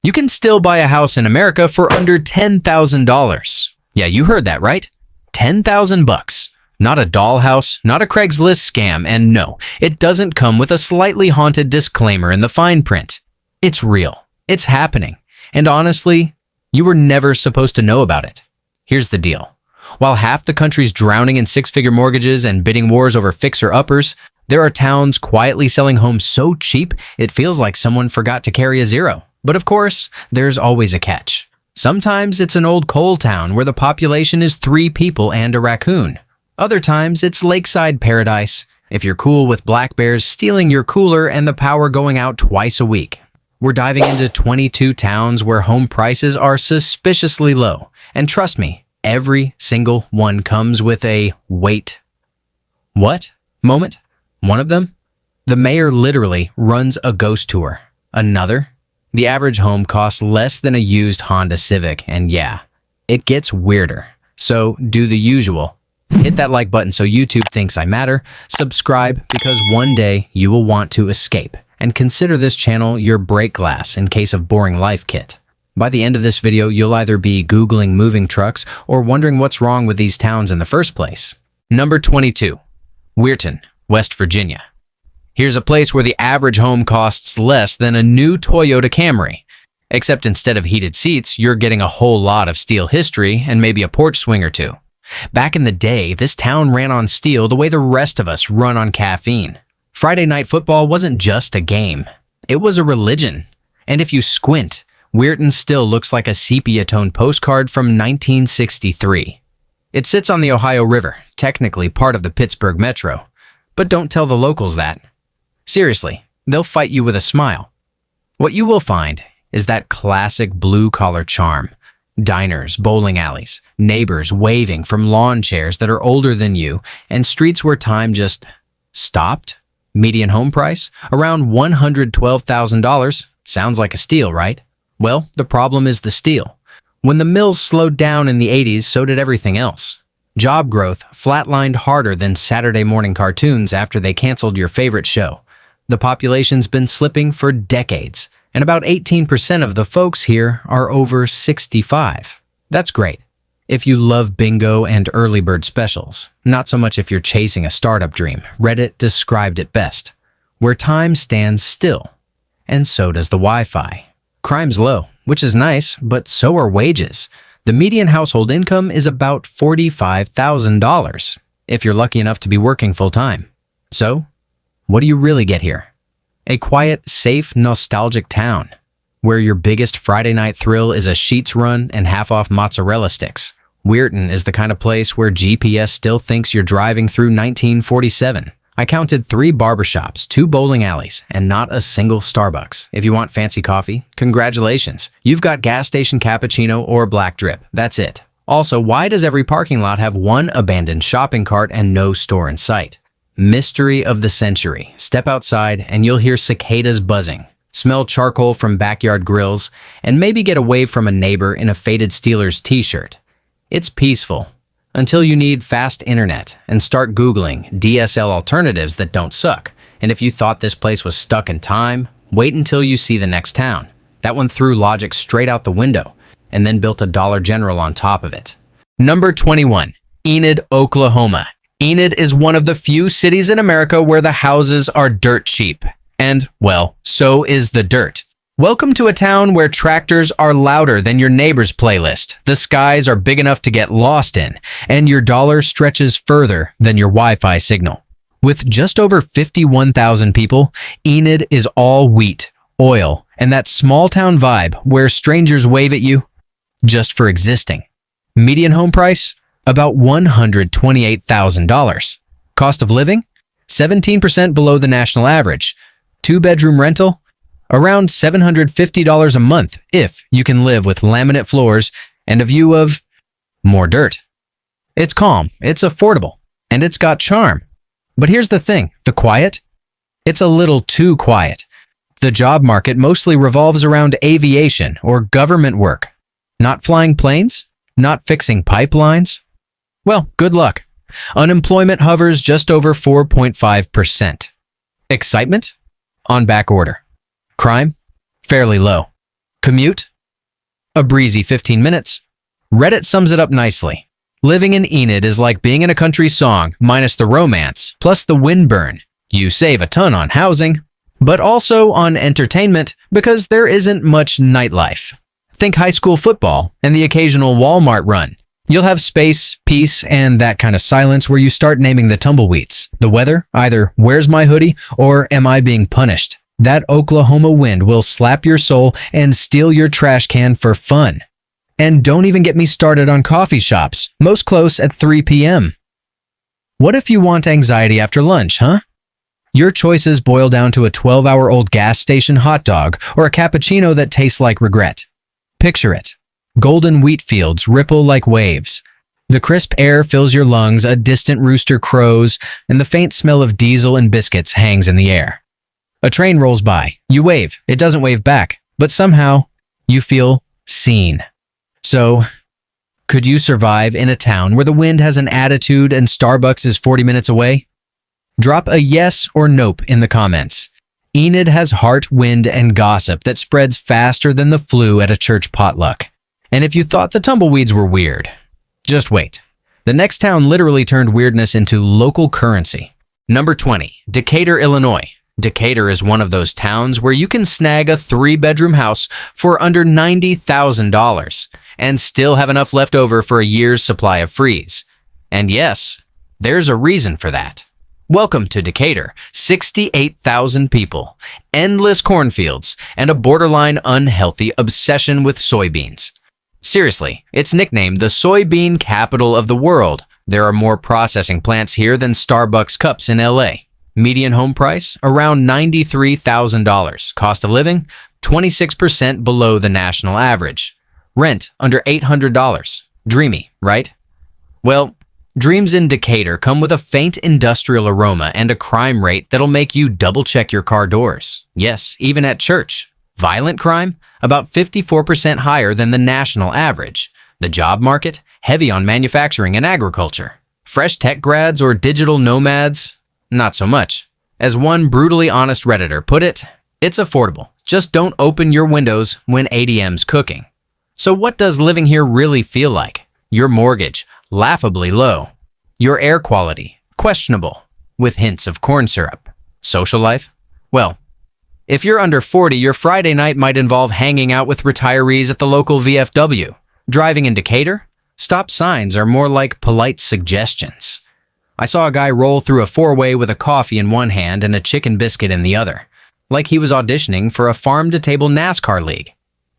You can still buy a house in America for under $10,000. Yeah, you heard that right. 10,000 bucks. Not a dollhouse, not a Craigslist scam, and no, it doesn't come with a slightly haunted disclaimer in the fine print. It's real. It's happening. And honestly, you were never supposed to know about it. Here's the deal. While half the country's drowning in six-figure mortgages and bidding wars over fixer-uppers, there are towns quietly selling homes so cheap it feels like someone forgot to carry a zero. But of course, there's always a catch. Sometimes it's an old coal town where the population is 3 people and a raccoon. Other times it's lakeside paradise, if you're cool with black bears stealing your cooler and the power going out twice a week. We're diving into 22 towns where home prices are suspiciously low. And trust me, every single one comes with a wait. What? Moment? One of them? The mayor literally runs a ghost tour. Another? The average home costs less than a used Honda Civic, and yeah, it gets weirder. So do the usual. Hit that like button so YouTube thinks I matter, subscribe because one day you will want to escape, and consider this channel your break glass in case of boring life kit. By the end of this video, you'll either be Googling moving trucks or wondering what's wrong with these towns in the first place. Number 22. Weirton, West Virginia. Here's a place where the average home costs less than a new Toyota Camry. Except instead of heated seats, you're getting a whole lot of steel history and maybe a porch swing or two. Back in the day, this town ran on steel the way the rest of us run on caffeine. Friday night football wasn't just a game. It was a religion. And if you squint, Weirton still looks like a sepia-toned postcard from 1963. It sits on the Ohio River, technically part of the Pittsburgh Metro. But don't tell the locals that. Seriously, they'll fight you with a smile. What you will find is that classic blue-collar charm. Diners, bowling alleys, neighbors waving from lawn chairs that are older than you, and streets where time just stopped. Median home price? Around $112,000. Sounds like a steal, right? Well, the problem is the steal. When the mills slowed down in the 80s, so did everything else. Job growth flatlined harder than Saturday morning cartoons after they canceled your favorite show. The population's been slipping for decades, and about 18% of the folks here are over 65. That's great if you love bingo and early bird specials. Not so much if you're chasing a startup dream. Reddit described it best. Where time stands still, and so does the Wi-Fi. Crime's low, which is nice, but so are wages. The median household income is about $45,000, if you're lucky enough to be working full-time. So, what do you really get here? A quiet, safe, nostalgic town, where your biggest Friday night thrill is a Sheetz run and half-off mozzarella sticks. Weirton is the kind of place where GPS still thinks you're driving through 1947. I counted 3 barbershops, 2 bowling alleys, and not a single Starbucks. If you want fancy coffee, congratulations. You've got gas station cappuccino or black drip. That's it. Also, why does every parking lot have one abandoned shopping cart and no store in sight? Mystery of the century. Step outside and you'll hear cicadas buzzing, smell charcoal from backyard grills, and maybe get a wave from a neighbor in a faded Steelers t-shirt. It's peaceful. Until you need fast internet and start Googling DSL alternatives that don't suck. And if you thought this place was stuck in time, wait until you see the next town. That one threw logic straight out the window and then built a Dollar General on top of it. Number 21. Enid, Oklahoma. Enid is one of the few cities in America where the houses are dirt cheap. And, well, so is the dirt. Welcome to a town where tractors are louder than your neighbor's playlist, the skies are big enough to get lost in, and your dollar stretches further than your Wi-Fi signal. With just over 51,000 people, Enid is all wheat, oil, and that small-town vibe where strangers wave at you just for existing. Median home price? About $128,000. Cost of living? 17% below the national average. 2-bedroom rental? Around $750 a month if you can live with laminate floors and a view of more dirt. It's calm, it's affordable, and it's got charm. But here's the thing, the quiet? It's a little too quiet. The job market mostly revolves around aviation or government work. Not flying planes? Not fixing pipelines? Well, good luck. Unemployment hovers just over 4.5%. Excitement? On back order. Crime? Fairly low. Commute? A breezy 15 minutes. Reddit sums it up nicely. Living in Enid is like being in a country song, minus the romance, plus the windburn. You save a ton on housing, but also on entertainment because there isn't much nightlife. Think high school football and the occasional Walmart run. You'll have space, peace, and that kind of silence where you start naming the tumbleweeds. The weather, either where's my hoodie or am I being punished? That Oklahoma wind will slap your soul and steal your trash can for fun. And don't even get me started on coffee shops, most close at 3 p.m. What if you want anxiety after lunch, huh? Your choices boil down to a 12-hour-old gas station hot dog or a cappuccino that tastes like regret. Picture it. Golden wheat fields ripple like waves. The crisp air fills your lungs, a distant rooster crows, and the faint smell of diesel and biscuits hangs in the air. A train rolls by. You wave. It doesn't wave back, but somehow you feel seen. So, could you survive in a town where the wind has an attitude and Starbucks is 40 minutes away? Drop a yes or nope in the comments. Enid has heart, wind, and gossip that spreads faster than the flu at a church potluck. And if you thought the tumbleweeds were weird, just wait. The next town literally turned weirdness into local currency. Number 20, Decatur, Illinois. Decatur is one of those towns where you can snag a 3-bedroom house for under $90,000 and still have enough left over for a year's supply of freeze. And yes, there's a reason for that. Welcome to Decatur, 68,000 people, endless cornfields, and a borderline unhealthy obsession with soybeans. Seriously, it's nicknamed the soybean capital of the world. There are more processing plants here than Starbucks cups in LA. Median home price, around $93,000. Cost of living, 26% below the national average. Rent, under $800. Dreamy, right? Well, dreams in Decatur come with a faint industrial aroma and a crime rate that'll make you double-check your car doors. Yes, even at church. Violent crime, about 54% higher than the national average. The job market, heavy on manufacturing and agriculture. Fresh tech grads or digital nomads, not so much. As one brutally honest Redditor put it, it's affordable. Just don't open your windows when ADM's cooking. So what does living here really feel like? Your mortgage, laughably low. Your air quality, questionable, with hints of corn syrup. Social life? Well, if you're under 40, your Friday night might involve hanging out with retirees at the local VFW. Driving in Decatur? Stop signs are more like polite suggestions. I saw a guy roll through a 4-way with a coffee in one hand and a chicken biscuit in the other, like he was auditioning for a farm-to-table NASCAR league.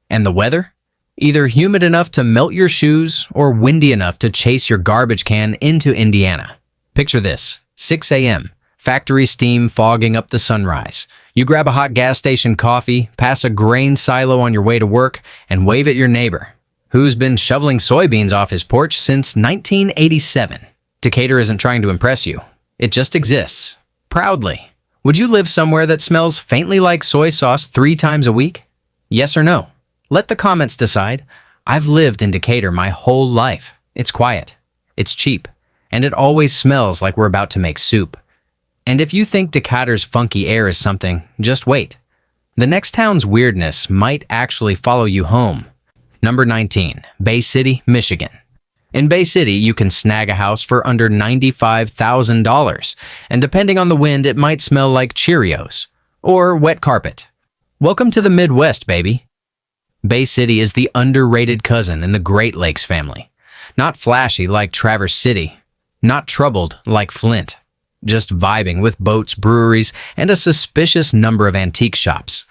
And the weather? Either humid enough to melt your shoes or windy enough to chase your garbage can into Indiana. Picture this, 6 a.m., factory steam fogging up the sunrise. You grab a hot gas station coffee, pass a grain silo on your way to work, and wave at your neighbor, who's been shoveling soybeans off his porch since 1987. Decatur isn't trying to impress you. It just exists. Proudly. Would you live somewhere that smells faintly like soy sauce 3 times a week? Yes or no? Let the comments decide. I've lived in Decatur my whole life. It's quiet. It's cheap. And it always smells like we're about to make soup. And if you think Decatur's funky air is something, just wait. The next town's weirdness might actually follow you home. Number 19, Bay City, Michigan. In Bay City, you can snag a house for under $95,000, and depending on the wind, it might smell like Cheerios or wet carpet. Welcome to the Midwest, baby. Bay City is the underrated cousin in the Great Lakes family. Not flashy like Traverse City, not troubled like Flint, just vibing with boats, breweries, and a suspicious number of antique shops.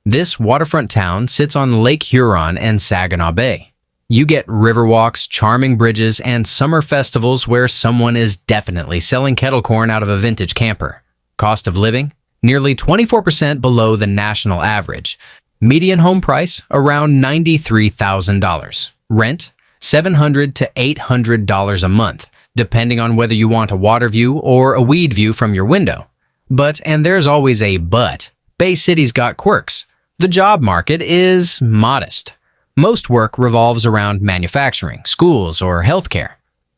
This waterfront town sits on Lake Huron and Saginaw Bay. You get river walks, charming bridges, and summer festivals where someone is definitely selling kettle corn out of a vintage camper. Cost of living? Nearly 24% below the national average. Median home price? Around $93,000. Rent? $700 to $800 a month, depending on whether you want a water view or a weed view from your window. But, and there's always a but, Bay City's got quirks. The job market is modest. Most work revolves around manufacturing, schools, or healthcare.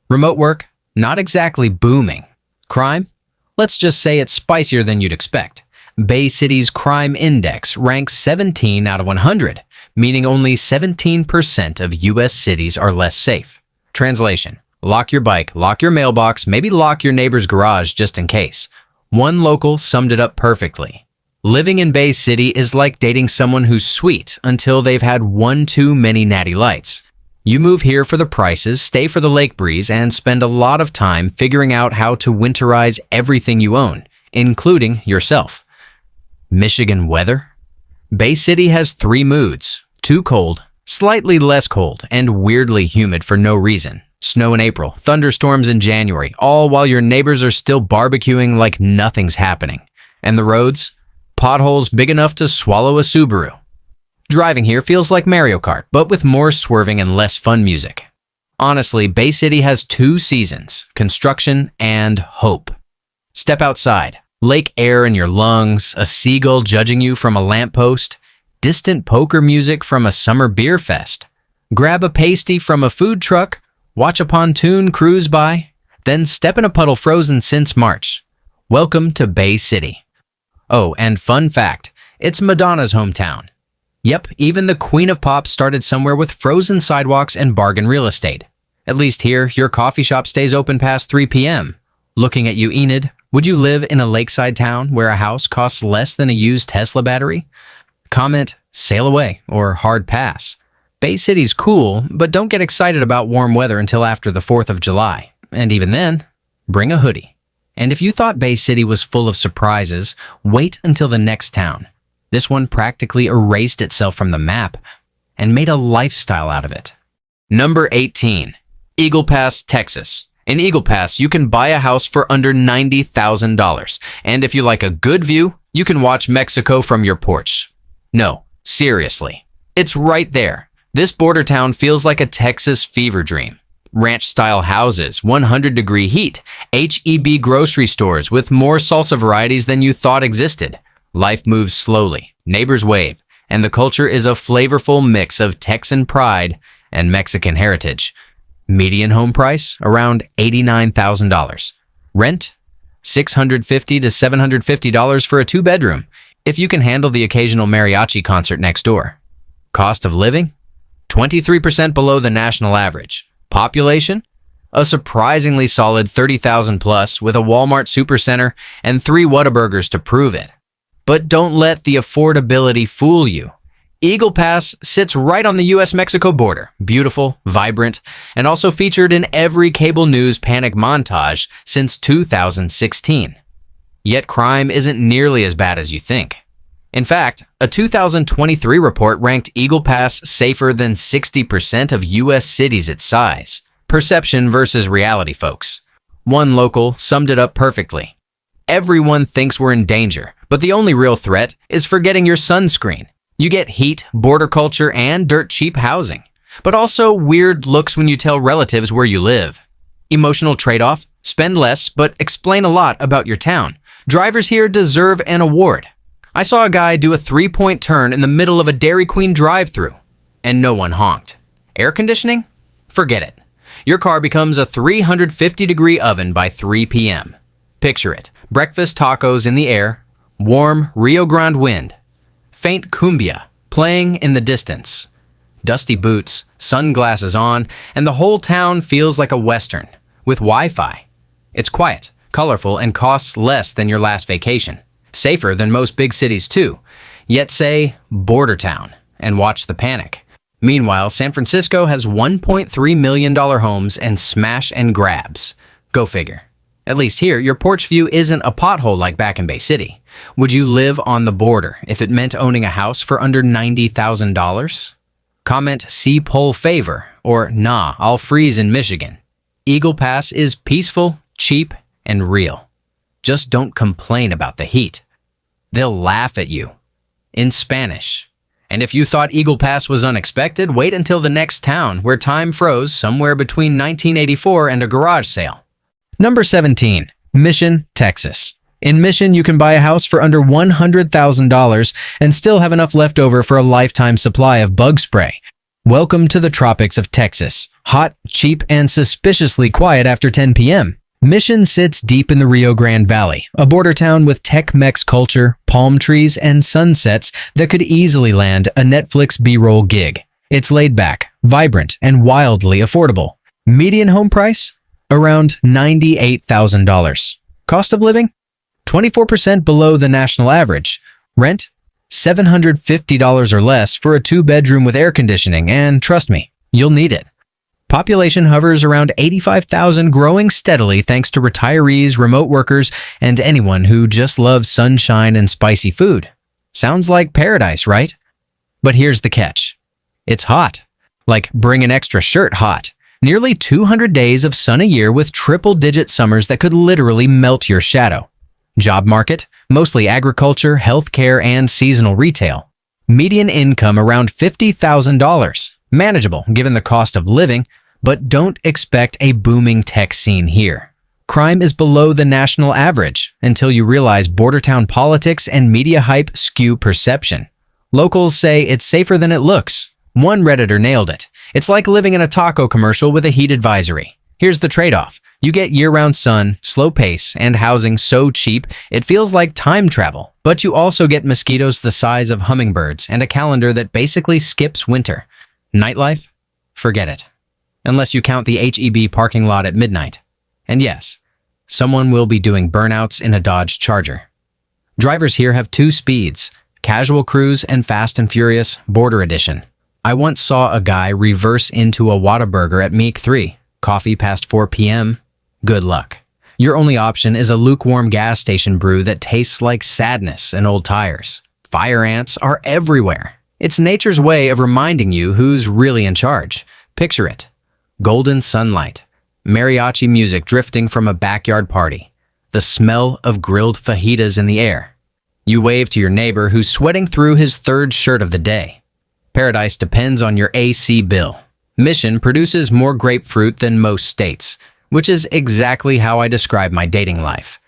Remote work? Not exactly booming. Crime? Let's just say it's spicier than you'd expect. Bay City's crime index ranks 17 out of 100, meaning only 17% of US cities are less safe. Translation: lock your bike, lock your mailbox, maybe lock your neighbor's garage just in case. One local summed it up perfectly. Living in Bay City is like dating someone who's sweet until they've had one too many natty lights. You move here for the prices, stay for the lake breeze, and spend a lot of time figuring out how to winterize everything you own, including yourself. Michigan weather? Bay City has 3 moods: too cold, slightly less cold, and weirdly humid for no reason. Snow in April, thunderstorms in January, all while your neighbors are still barbecuing like nothing's happening. And the roads? Potholes big enough to swallow a Subaru. Driving here feels like Mario Kart, but with more swerving and less fun music. Honestly, Bay City has 2 seasons: construction and hope. Step outside. Lake air in your lungs, a seagull judging you from a lamppost, distant poker music from a summer beer fest. Grab a pasty from a food truck, watch a pontoon cruise by, then step in a puddle frozen since March. Welcome to Bay City. Oh, and fun fact, it's Madonna's hometown. Yep, even the Queen of Pop started somewhere with frozen sidewalks and bargain real estate. At least here, your coffee shop stays open past 3 p.m. Looking at you, Enid, would you live in a lakeside town where a house costs less than a used Tesla battery? Comment, sail away, or hard pass. Bay City's cool, but don't get excited about warm weather until after the 4th of July. And even then, bring a hoodie. And if you thought Bay City was full of surprises, wait until the next town. This one practically erased itself from the map and made a lifestyle out of it. Number 18, Eagle Pass, Texas. In Eagle Pass, you can buy a house for under $90,000. And if you like a good view, you can watch Mexico from your porch. No, seriously. It's right there. This border town feels like a Texas fever dream. Ranch-style houses, 100-degree heat, H-E-B grocery stores with more salsa varieties than you thought existed. Life moves slowly, neighbors wave, and the culture is a flavorful mix of Texan pride and Mexican heritage. Median home price, around $89,000. Rent, $650 to $750 for a 2-bedroom, if you can handle the occasional mariachi concert next door. Cost of living, 23% below the national average. Population? A surprisingly solid 30,000 plus with a Walmart supercenter and 3 Whataburgers to prove it. But don't let the affordability fool you. Eagle Pass sits right on the US-Mexico border, beautiful, vibrant, and also featured in every cable news panic montage since 2016. Yet crime isn't nearly as bad as you think. In fact, a 2023 report ranked Eagle Pass safer than 60% of US cities its size. Perception versus reality, folks. One local summed it up perfectly. Everyone thinks we're in danger, but the only real threat is forgetting your sunscreen. You get heat, border culture, and dirt cheap housing, but also weird looks when you tell relatives where you live. Emotional trade-off, spend less, but explain a lot about your town. Drivers here deserve an award. I saw a guy do a 3-point turn in the middle of a Dairy Queen drive-thru, and no one honked. Air conditioning? Forget it. Your car becomes a 350-degree oven by 3 p.m. Picture it. Breakfast tacos in the air, warm Rio Grande wind, faint cumbia playing in the distance, dusty boots, sunglasses on, and the whole town feels like a Western, with Wi-Fi. It's quiet, colorful, and costs less than your last vacation. Safer than most big cities too. Yet say, border town, and watch the panic. Meanwhile, San Francisco has $1.3 million homes and smash and grabs. Go figure. At least here, your porch view isn't a pothole like back in Bay City. Would you live on the border if it meant owning a house for under $90,000? Comment see poll favor or nah, I'll freeze in Michigan. Eagle Pass is peaceful, cheap, and real. Just don't complain about the heat. They'll laugh at you. In Spanish. And if you thought Eagle Pass was unexpected, wait until the next town where time froze somewhere between 1984 and a garage sale. Number 17, Mission, Texas. In Mission, you can buy a house for under $100,000 and still have enough left over for a lifetime supply of bug spray. Welcome to the tropics of Texas. Hot, cheap, and suspiciously quiet after 10 p.m. Mission sits deep in the Rio Grande Valley, a border town with Tex-Mex culture, palm trees, and sunsets that could easily land a Netflix B-roll gig. It's laid back, vibrant, and wildly affordable. Median home price? Around $98,000. Cost of living? 24% below the national average. Rent? $750 or less for a two-bedroom with air conditioning, and trust me, you'll need it. Population hovers around 85,000, growing steadily thanks to retirees, remote workers, and anyone who just loves sunshine and spicy food. Sounds like paradise, right? But here's the catch. It's hot. Like bring an extra shirt hot. Nearly 200 days of sun a year with triple-digit summers that could literally melt your shadow. Job market, mostly agriculture, healthcare, and seasonal retail. Median income around $50,000. Manageable given the cost of living, but don't expect a booming tech scene here. Crime is below the national average until you realize border town politics and media hype skew perception. Locals say it's safer than it looks. One Redditor nailed it. It's like living in a taco commercial with a heat advisory. Here's the trade-off. You get year-round sun, slow pace, and housing so cheap it feels like time travel. But you also get mosquitoes the size of hummingbirds and a calendar that basically skips winter. Nightlife? Forget it. Unless you count the H-E-B parking lot at midnight. And yes, someone will be doing burnouts in a Dodge Charger. Drivers here have two speeds, Casual Cruise and Fast and Furious Border Edition. I once saw a guy reverse into a Whataburger at Meek 3. Coffee past 4 p.m. Good luck. Your only option is a lukewarm gas station brew that tastes like sadness and old tires. Fire ants are everywhere. It's nature's way of reminding you who's really in charge. Picture it. Golden sunlight, mariachi music drifting from a backyard party, the smell of grilled fajitas in the air. You wave to your neighbor who's sweating through his third shirt of the day. Paradise depends on your AC bill. Mission produces more grapefruit than most states, which is exactly how I describe my dating life.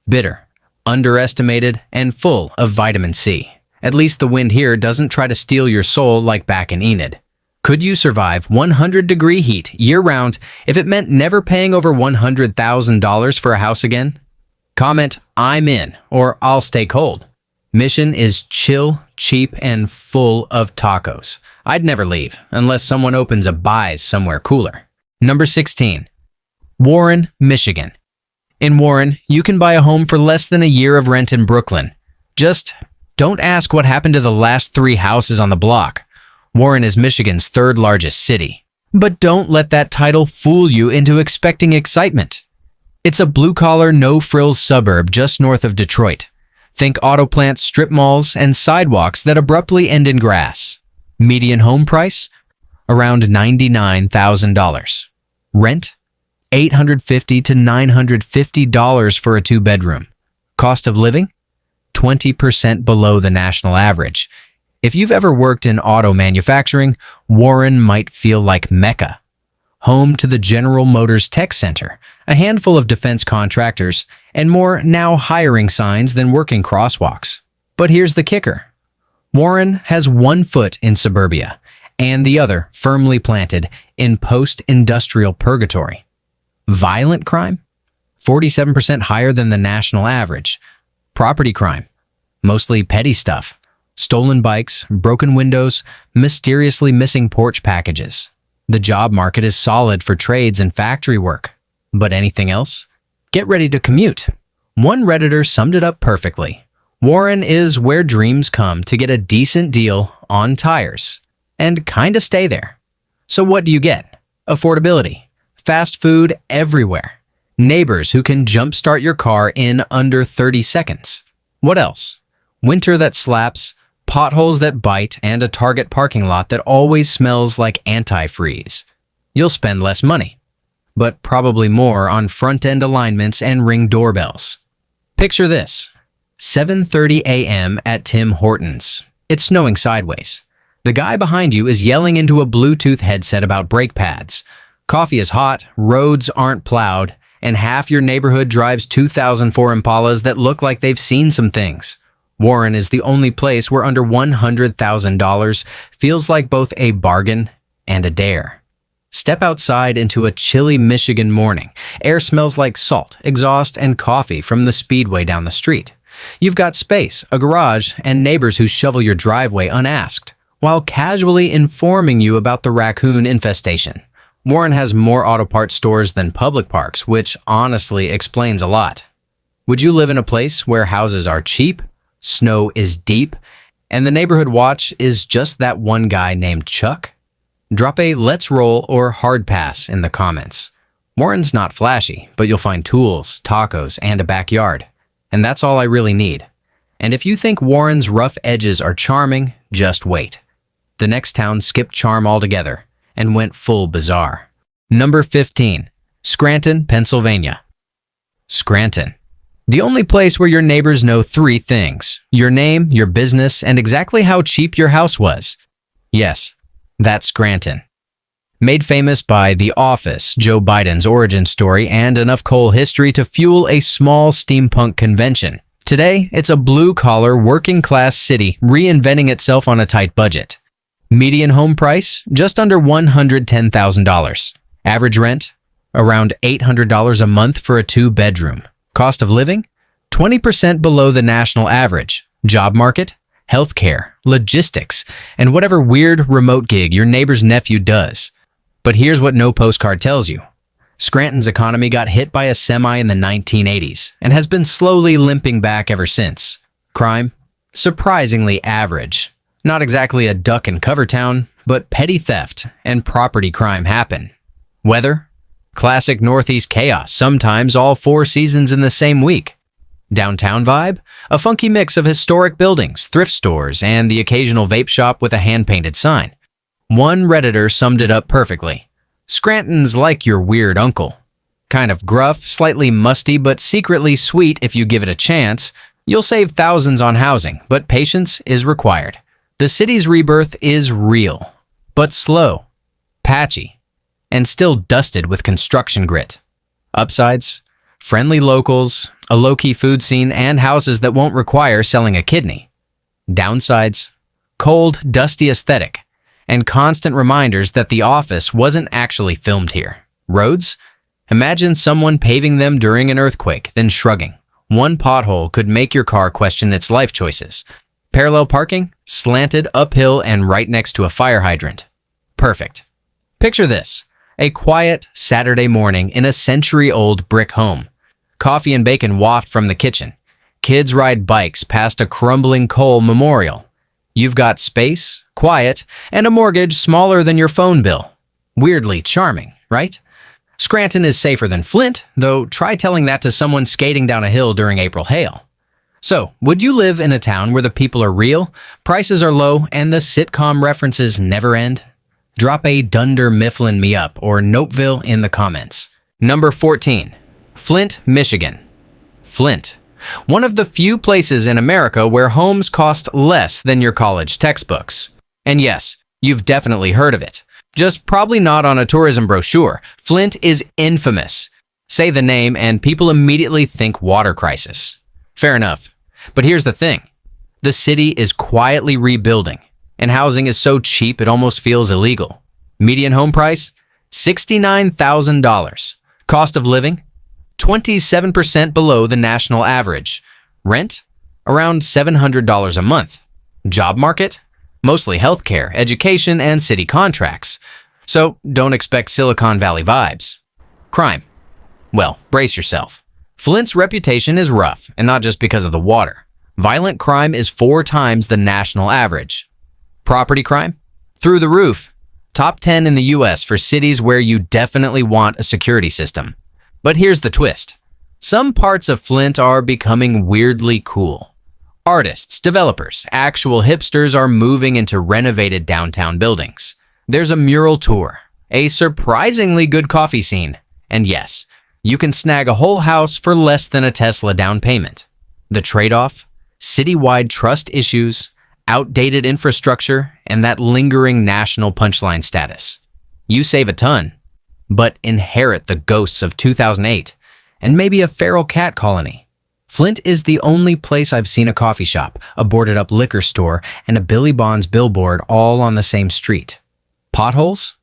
Bitter, underestimated, and full of vitamin C. At least the wind here doesn't try to steal your soul like back in Enid. Could you survive 100-degree heat year-round if it meant never paying over $100,000 for a house again? Comment, I'm in, or I'll stay cold. Mission is chill, cheap, and full of tacos. I'd never leave, unless someone opens a Buys somewhere cooler. Number 16. Warren, Michigan. In Warren, you can buy a home for less than a year of rent in Brooklyn. Just don't ask what happened to the last 3 houses on the block. Warren is Michigan's third largest city. But don't let that title fool you into expecting excitement. It's a blue-collar, no-frills suburb just north of Detroit. Think auto plants, strip malls, and sidewalks that abruptly end in grass. Median home price? Around $99,000. Rent? $850 to $950 for a two-bedroom. Cost of living? 20% below the national average. If you've ever worked in auto manufacturing, Warren might feel like Mecca. Home to the General Motors Tech Center, a handful of defense contractors, and more now hiring signs than working crosswalks. But here's the kicker. Warren has one foot in suburbia, and the other firmly planted in post-industrial purgatory. Violent crime? 47% higher than the national average. Property crime? Mostly petty stuff. Stolen bikes, broken windows, mysteriously missing porch packages. The job market is solid for trades and factory work. But anything else? Get ready to commute. One Redditor summed it up perfectly. Warren is where dreams come to get a decent deal on tires and kinda stay there. So what do you get? Affordability. Fast food everywhere. Neighbors who can jumpstart your car in under 30 seconds. What else? Winter that slaps, potholes that bite, and a Target parking lot that always smells like antifreeze. You'll spend less money, but probably more on front-end alignments and Ring doorbells. Picture this. 7:30 a.m. at Tim Hortons. It's snowing sideways. The guy behind you is yelling into a Bluetooth headset about brake pads. Coffee is hot, roads aren't plowed, and half your neighborhood drives 2004 Impalas that look like they've seen some things. Warren is the only place where under $100,000 feels like both a bargain and a dare. Step outside into a chilly Michigan morning. Air smells like salt, exhaust, and coffee from the speedway down the street. You've got space, a garage, and neighbors who shovel your driveway unasked, while casually informing you about the raccoon infestation. Warren has more auto parts stores than public parks, which honestly explains a lot. Would you live in a place where houses are cheap, snow is deep, and the neighborhood watch is just that one guy named Chuck? Drop a let's roll or hard pass in the comments. Warren's not flashy, but you'll find tools, tacos, and a backyard. And that's all I really need. And if you think Warren's rough edges are charming, just wait. The next town skipped charm altogether and went full bizarre. Number 15. Scranton, Pennsylvania. Scranton. The only place where your neighbors know three things: your name, your business, and exactly how cheap your house was. Yes, that's Scranton. Made famous by The Office, Joe Biden's origin story, and enough coal history to fuel a small steampunk convention. Today, it's a blue-collar, working-class city reinventing itself on a tight budget. Median home price, just under $110,000. Average rent, around $800 a month for a two-bedroom. Cost of living, 20% below the national average. Job market, healthcare, logistics, and whatever weird remote gig your neighbor's nephew does. But here's what no postcard tells you. Scranton's economy got hit by a semi in the 1980s and has been slowly limping back ever since. Crime? Surprisingly average. Not exactly a duck and cover town, but petty theft and property crime happen. Weather? Classic Northeast chaos, sometimes all 4 seasons in the same week. Downtown vibe? A funky mix of historic buildings, thrift stores, and the occasional vape shop with a hand-painted sign. One Redditor summed it up perfectly. Scranton's like your weird uncle. Kind of gruff, slightly musty, but secretly sweet if you give it a chance. You'll save thousands on housing, but patience is required. The city's rebirth is real, but slow, patchy, and still dusted with construction grit. Upsides? Friendly locals, a low-key food scene, and houses that won't require selling a kidney. Downsides? Cold, dusty aesthetic, and constant reminders that The Office wasn't actually filmed here. Roads? Imagine someone paving them during an earthquake, then shrugging. One pothole could make your car question its life choices. Parallel parking? Slanted, uphill, and right next to a fire hydrant. Perfect. Picture this. A quiet Saturday morning in a century-old brick home. Coffee and bacon waft from the kitchen. Kids ride bikes past a crumbling coal memorial. You've got space, quiet, and a mortgage smaller than your phone bill. Weirdly charming, right? Scranton is safer than Flint, though try telling that to someone skating down a hill during April hail. So, would you live in a town where the people are real, prices are low, and the sitcom references never end? Drop a Dunder Mifflin me up or Nopeville in the comments. Number 14. Flint, Michigan. Flint. One of the few places in America where homes cost less than your college textbooks. And yes, you've definitely heard of it. Just probably not on a tourism brochure. Flint is infamous. Say the name and people immediately think water crisis. Fair enough. But here's the thing. The city is quietly rebuilding, and housing is so cheap it almost feels illegal. Median home price? $69,000. Cost of living? 27% below the national average. Rent? Around $700 a month. Job market? Mostly healthcare, education, and city contracts. So don't expect Silicon Valley vibes. Crime? Well, brace yourself. Flint's reputation is rough, and not just because of the water. Violent crime is 4 times the national average. Property crime? Through the roof. Top 10 in the US for cities where you definitely want a security system. But here's the twist. Some parts of Flint are becoming weirdly cool. Artists, developers, actual hipsters are moving into renovated downtown buildings. There's a mural tour, a surprisingly good coffee scene, and yes, you can snag a whole house for less than a Tesla down payment. The trade-off? Citywide trust issues, outdated infrastructure, and that lingering national punchline status. You save a ton, but inherit the ghosts of 2008 and maybe a feral cat colony. Flint is the only place I've seen a coffee shop, a boarded-up liquor store, and a Billy Bonds billboard all on the same street. Potholes?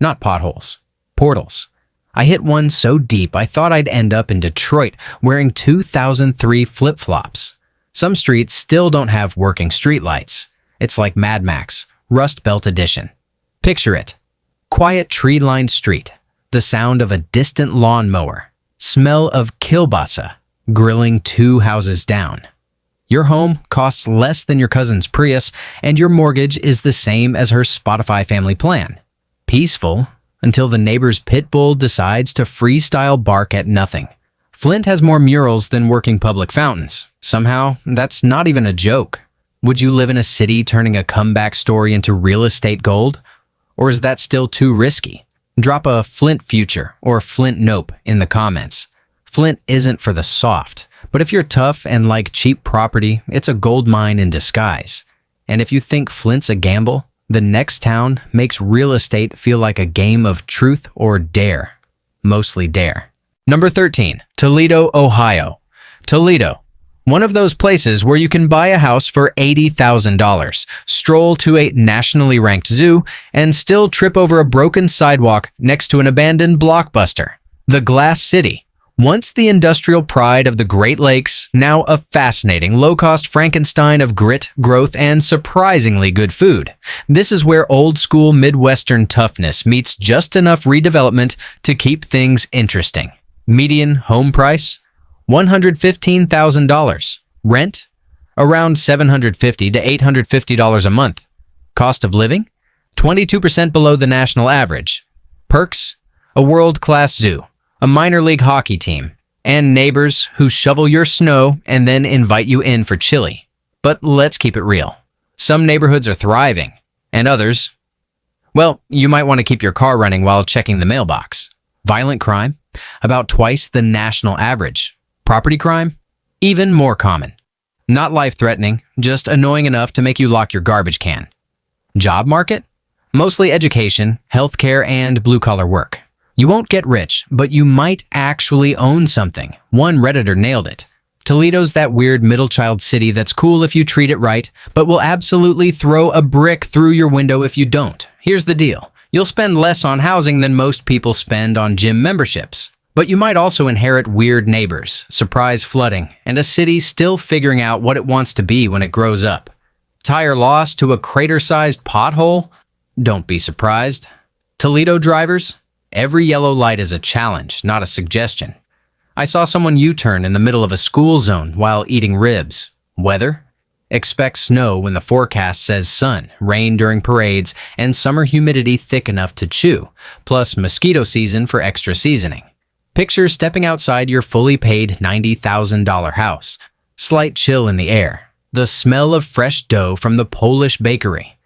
Not potholes. Portals. I hit one so deep I thought I'd end up in Detroit wearing 2003 flip-flops. Some streets still don't have working streetlights. It's like Mad Max, Rust Belt edition. Picture it. Quiet tree-lined street. The sound of a distant lawnmower. Smell of kielbasa grilling 2 houses down. Your home costs less than your cousin's Prius, and your mortgage is the same as her Spotify family plan. Peaceful, until the neighbor's pit bull decides to freestyle bark at nothing. Flint has more murals than working public fountains. Somehow, that's not even a joke. Would you live in a city turning a comeback story into real estate gold? Or is that still too risky? Drop a Flint future or Flint nope in the comments. Flint isn't for the soft, but if you're tough and like cheap property, it's a gold mine in disguise. And if you think Flint's a gamble, the next town makes real estate feel like a game of truth or dare. Mostly dare. Number 13, Toledo, Ohio. Toledo. One of those places where you can buy a house for $80,000, stroll to a nationally ranked zoo, and still trip over a broken sidewalk next to an abandoned Blockbuster. The Glass City. Once the industrial pride of the Great Lakes, now a fascinating low-cost Frankenstein of grit, growth, and surprisingly good food. This is where old-school Midwestern toughness meets just enough redevelopment to keep things interesting. Median home price? $115,000. Rent? Around $750 to $850 a month. Cost of living? 22% below the national average. Perks? A world-class zoo, a minor league hockey team, and neighbors who shovel your snow and then invite you in for chili. But let's keep it real. Some neighborhoods are thriving, and others, well, you might want to keep your car running while checking the mailbox. Violent crime? About twice the national average. Property crime? Even more common. Not life-threatening, just annoying enough to make you lock your garbage can. Job market? Mostly education, healthcare, and blue-collar work. You won't get rich, but you might actually own something. One Redditor nailed it. Toledo's that weird middle-child city that's cool if you treat it right, but will absolutely throw a brick through your window if you don't. Here's the deal. You'll spend less on housing than most people spend on gym memberships. But you might also inherit weird neighbors, surprise flooding, and a city still figuring out what it wants to be when it grows up. Tire loss to a crater-sized pothole? Don't be surprised. Toledo drivers? Every yellow light is a challenge, not a suggestion. I saw someone U-turn in the middle of a school zone while eating ribs. Weather? Expect snow when the forecast says sun, rain during parades, and summer humidity thick enough to chew, plus mosquito season for extra seasoning. Picture stepping outside your fully paid $90,000 house. Slight chill in the air. The smell of fresh dough from the Polish bakery.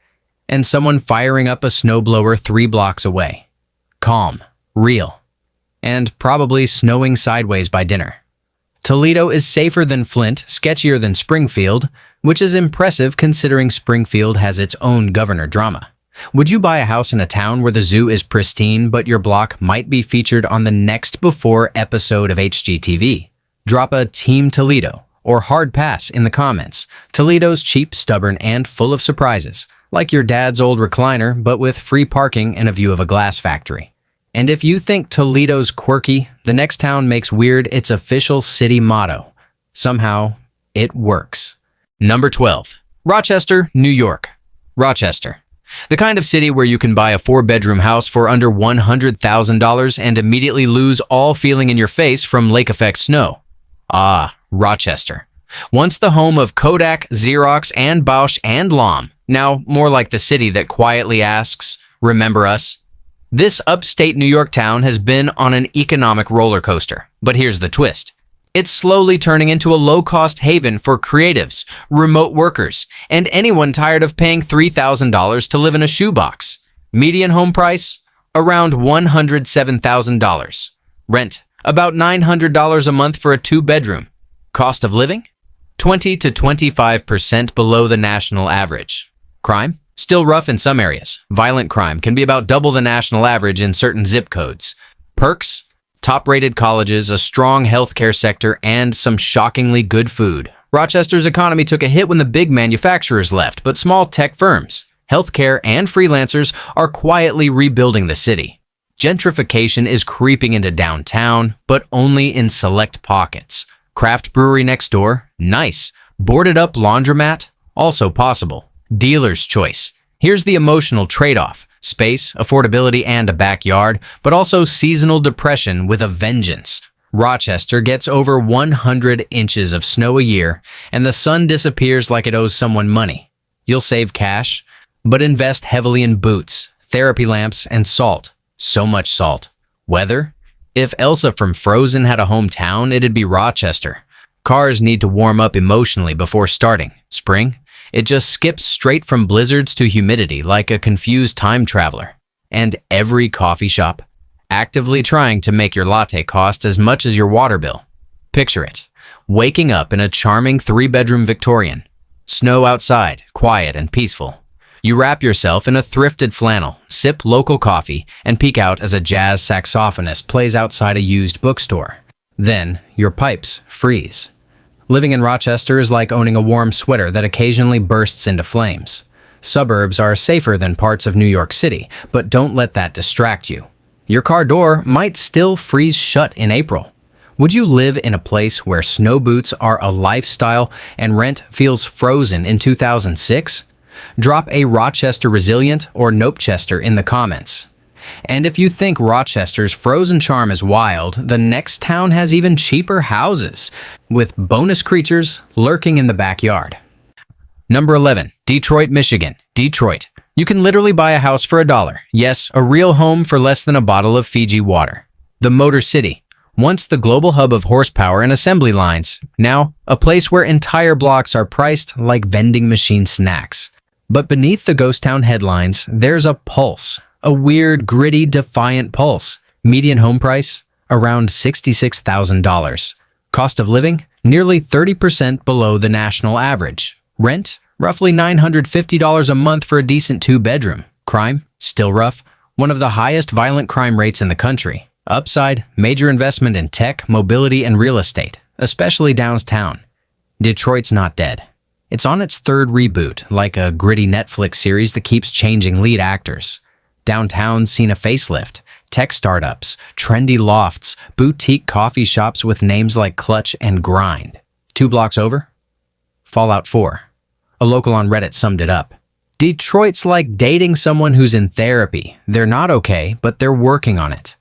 And someone firing up a snowblower 3 blocks away. Calm. Real. And probably snowing sideways by dinner. Toledo is safer than Flint, sketchier than Springfield, which is impressive considering Springfield has its own governor drama. Would you buy a house in a town where the zoo is pristine, but your block might be featured on the next before episode of HGTV? Drop a Team Toledo or hard pass in the comments. Toledo's cheap, stubborn, and full of surprises, like your dad's old recliner, but with free parking and a view of a glass factory. And if you think Toledo's quirky, the next town makes weird its official city motto. Somehow, it works. Number 12. Rochester, New York. Rochester. The kind of city where you can buy a 4-bedroom house for under $100,000 and immediately lose all feeling in your face from lake effect snow. Ah, Rochester. Once the home of Kodak, Xerox, and Bausch and Lomb. Now more like the city that quietly asks, "Remember us?" This upstate New York town has been on an economic roller coaster. But here's the twist. It's slowly turning into a low-cost haven for creatives, remote workers, and anyone tired of paying $3,000 to live in a shoebox. Median home price? Around $107,000. Rent? About $900 a month for a 2-bedroom. Cost of living? 20 to 25% below the national average. Crime? Still rough in some areas. Violent crime can be about double the national average in certain zip codes. Perks? Top-rated colleges, a strong healthcare sector, and some shockingly good food. Rochester's economy took a hit when the big manufacturers left, but small tech firms, healthcare, and freelancers are quietly rebuilding the city. Gentrification is creeping into downtown, but only in select pockets. Craft brewery next door? Nice. Boarded up laundromat? Also possible. Dealer's choice. Here's the emotional trade-off. Space, affordability, and a backyard, but also seasonal depression with a vengeance. Rochester gets over 100 inches of snow a year, and the sun disappears like it owes someone money. You'll save cash, but invest heavily in boots, therapy lamps, and salt. So much salt. Weather? If Elsa from Frozen had a hometown, it'd be Rochester. Cars need to warm up emotionally before starting. Spring? It just skips straight from blizzards to humidity like a confused time traveler. And every coffee shop, actively trying to make your latte cost as much as your water bill. Picture it. Waking up in a charming 3-bedroom Victorian. Snow outside, quiet and peaceful. You wrap yourself in a thrifted flannel, sip local coffee, and peek out as a jazz saxophonist plays outside a used bookstore. Then, your pipes freeze. Living in Rochester is like owning a warm sweater that occasionally bursts into flames. Suburbs are safer than parts of New York City, but don't let that distract you. Your car door might still freeze shut in April. Would you live in a place where snow boots are a lifestyle and rent feels frozen in 2006? Drop a Rochester Resilient or Nopechester in the comments. And if you think Rochester's frozen charm is wild, the next town has even cheaper houses, with bonus creatures lurking in the backyard. Number 11, Detroit, Michigan. Detroit. You can literally buy a house for $1. Yes, a real home for less than a bottle of Fiji water. The Motor City. Once the global hub of horsepower and assembly lines, now a place where entire blocks are priced like vending machine snacks. But beneath the ghost town headlines, there's a pulse. A weird, gritty, defiant pulse. Median home price? Around $66,000. Cost of living? Nearly 30% below the national average. Rent? Roughly $950 a month for a decent 2-bedroom. Crime? Still rough. One of the highest violent crime rates in the country. Upside? Major investment in tech, mobility, and real estate, especially downtown. Detroit's not dead. It's on its 3rd reboot, like a gritty Netflix series that keeps changing lead actors. Downtown's seen a facelift, tech startups, trendy lofts, boutique coffee shops with names like Clutch and Grind. 2 blocks over? Fallout 4. A local on Reddit summed it up. Detroit's like dating someone who's in therapy. They're not okay, but they're working on it.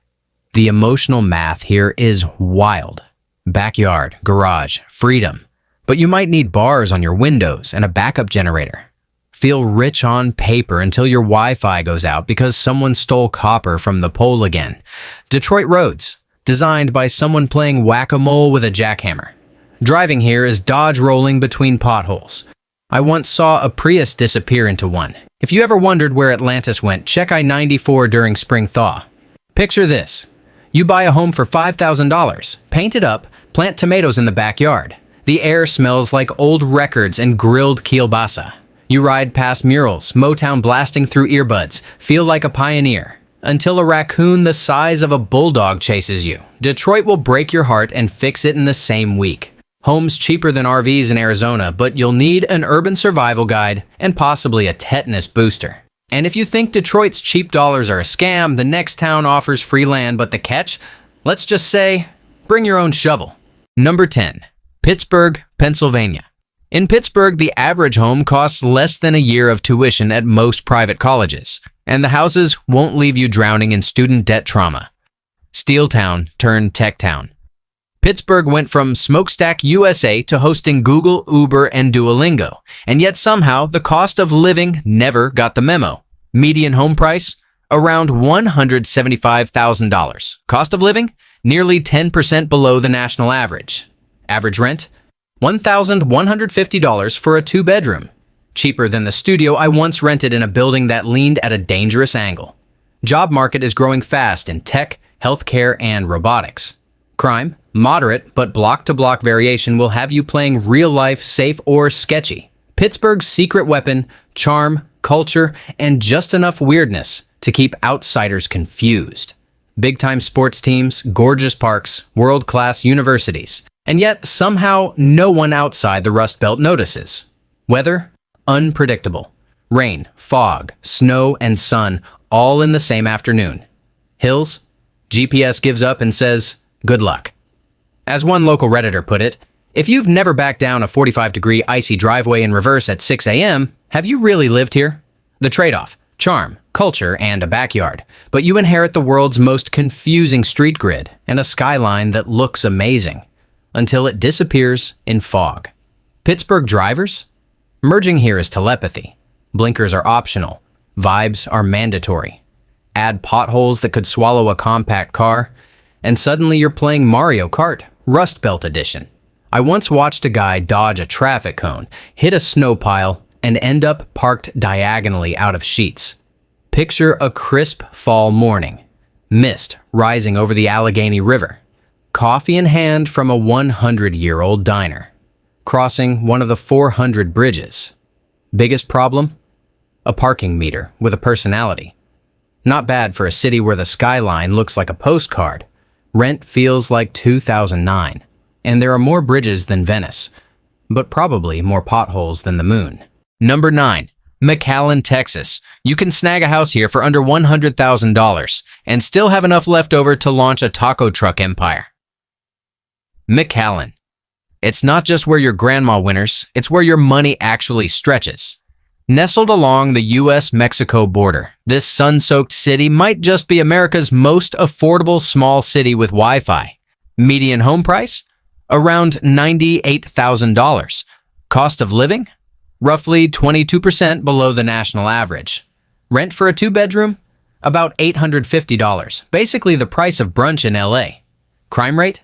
The emotional math here is wild. Backyard, garage, freedom. But you might need bars on your windows and a backup generator. Feel rich on paper until your Wi-Fi goes out because someone stole copper from the pole again. Detroit roads, designed by someone playing whack-a-mole with a jackhammer. Driving here is dodge rolling between potholes. I once saw a Prius disappear into one. If you ever wondered where Atlantis went, check I-94 during spring thaw. Picture this. You buy a home for $5,000, paint it up, plant tomatoes in the backyard. The air smells like old records and grilled kielbasa. You ride past murals, Motown blasting through earbuds, feel like a pioneer. Until a raccoon the size of a bulldog chases you. Detroit will break your heart and fix it in the same week. Homes cheaper than RVs in Arizona, but you'll need an urban survival guide and possibly a tetanus booster. And if you think Detroit's cheap dollars are a scam, the next town offers free land, but the catch? Let's just say, bring your own shovel. Number 10. Pittsburgh, Pennsylvania. In Pittsburgh, the average home costs less than a year of tuition at most private colleges, and the houses won't leave you drowning in student debt trauma. Steel town turned tech town. Pittsburgh went from Smokestack USA to hosting Google, Uber, and Duolingo, and yet somehow the cost of living never got the memo. Median home price? Around $175,000. Cost of living? Nearly 10% below the national average. Average rent? $1,150 for a 2-bedroom. Cheaper than the studio I once rented in a building that leaned at a dangerous angle. Job market is growing fast in tech, healthcare, and robotics. Crime? Moderate, but block-to-block variation will have you playing real-life, safe, or sketchy. Pittsburgh's secret weapon, charm, culture, and just enough weirdness to keep outsiders confused. Big-time sports teams, gorgeous parks, world-class universities. And yet, somehow, no one outside the Rust Belt notices. Weather? Unpredictable. Rain, fog, snow, and sun all in the same afternoon. Hills? GPS gives up and says, good luck. As one local Redditor put it, if you've never backed down a 45-degree icy driveway in reverse at 6 a.m., have you really lived here? The trade-off: charm, culture, and a backyard. But you inherit the world's most confusing street grid and a skyline that looks amazing, until it disappears in fog. Pittsburgh drivers? Merging here is telepathy. Blinkers are optional. Vibes are mandatory. Add potholes that could swallow a compact car, and suddenly you're playing Mario Kart, Rust Belt Edition. I once watched a guy dodge a traffic cone, hit a snow pile, and end up parked diagonally out of sheets. Picture a crisp fall morning. Mist rising over the Allegheny River. Coffee in hand from a 100-year-old diner. Crossing one of the 400 bridges. Biggest problem? A parking meter with a personality. Not bad for a city where the skyline looks like a postcard. Rent feels like 2009. And there are more bridges than Venice, but probably more potholes than the moon. Number 9. McAllen, Texas. You can snag a house here for under $100,000 and still have enough left over to launch a taco truck empire. McAllen. It's not just where your grandma winters, it's where your money actually stretches. Nestled along the US-Mexico border, this sun-soaked city might just be America's most affordable small city with Wi-Fi. Median home price? Around $98,000. Cost of living? Roughly 22% below the national average. Rent for a 2-bedroom? About $850, basically the price of brunch in LA. Crime rate?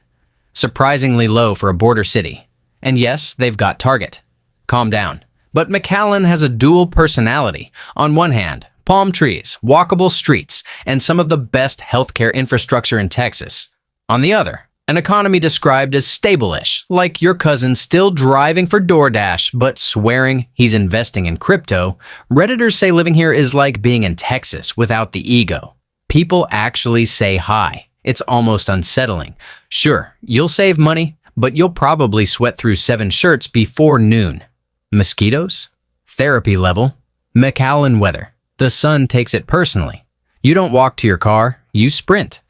Surprisingly low for a border city. And yes, they've got Target. Calm down. But McAllen has a dual personality. On one hand, palm trees, walkable streets, and some of the best healthcare infrastructure in Texas. On the other, an economy described as stable-ish, like your cousin still driving for DoorDash but swearing he's investing in crypto. Redditors say living here is like being in Texas without the ego. People actually say hi. It's almost unsettling. Sure, you'll save money, but you'll probably sweat through 7 shirts before noon. Mosquitoes? Therapy level. McAllen weather. The sun takes it personally. You don't walk to your car, you sprint.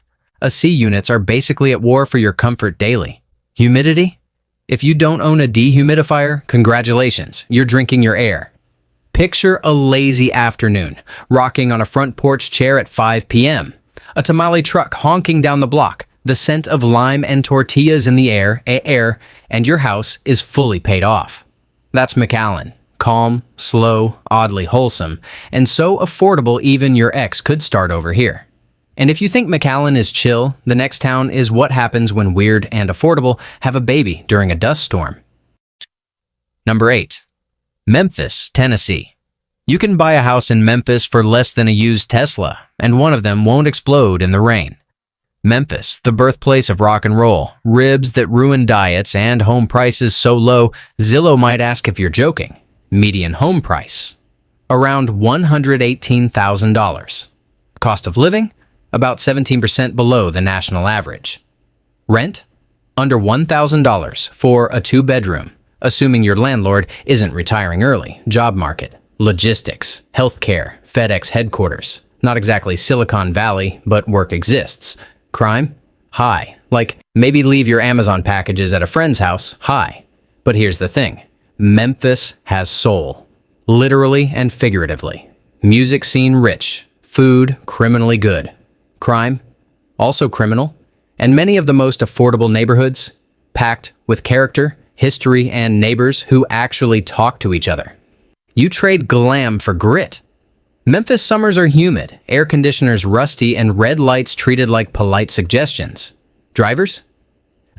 AC units are basically at war for your comfort daily. Humidity? If you don't own a dehumidifier, congratulations, you're drinking your air. Picture a lazy afternoon, rocking on a front porch chair at 5 p.m. A tamale truck honking down the block, the scent of lime and tortillas in the air, and your house is fully paid off. That's McAllen. Calm, slow, oddly wholesome, and so affordable even your ex could start over here. And if you think McAllen is chill, the next town is what happens when weird and affordable have a baby during a dust storm. Number 8. Memphis, Tennessee. You can buy a house in Memphis for less than a used Tesla, and one of them won't explode in the rain. Memphis, the birthplace of rock and roll, ribs that ruin diets, and home prices so low, Zillow might ask if you're joking. Median home price? Around $118,000. Cost of living? About 17% below the national average. Rent? Under $1,000 for a 2-bedroom, assuming your landlord isn't retiring early. Job market, logistics, healthcare, FedEx headquarters. Not exactly Silicon Valley, but work exists. Crime? High. Like, maybe leave your Amazon packages at a friend's house. High. But here's the thing. Memphis has soul. Literally and figuratively. Music scene rich. Food criminally good. Crime, also criminal, and many of the most affordable neighborhoods, packed with character, history, and neighbors who actually talk to each other. You trade glam for grit. Memphis summers are humid, air conditioners rusty, and red lights treated like polite suggestions. Drivers?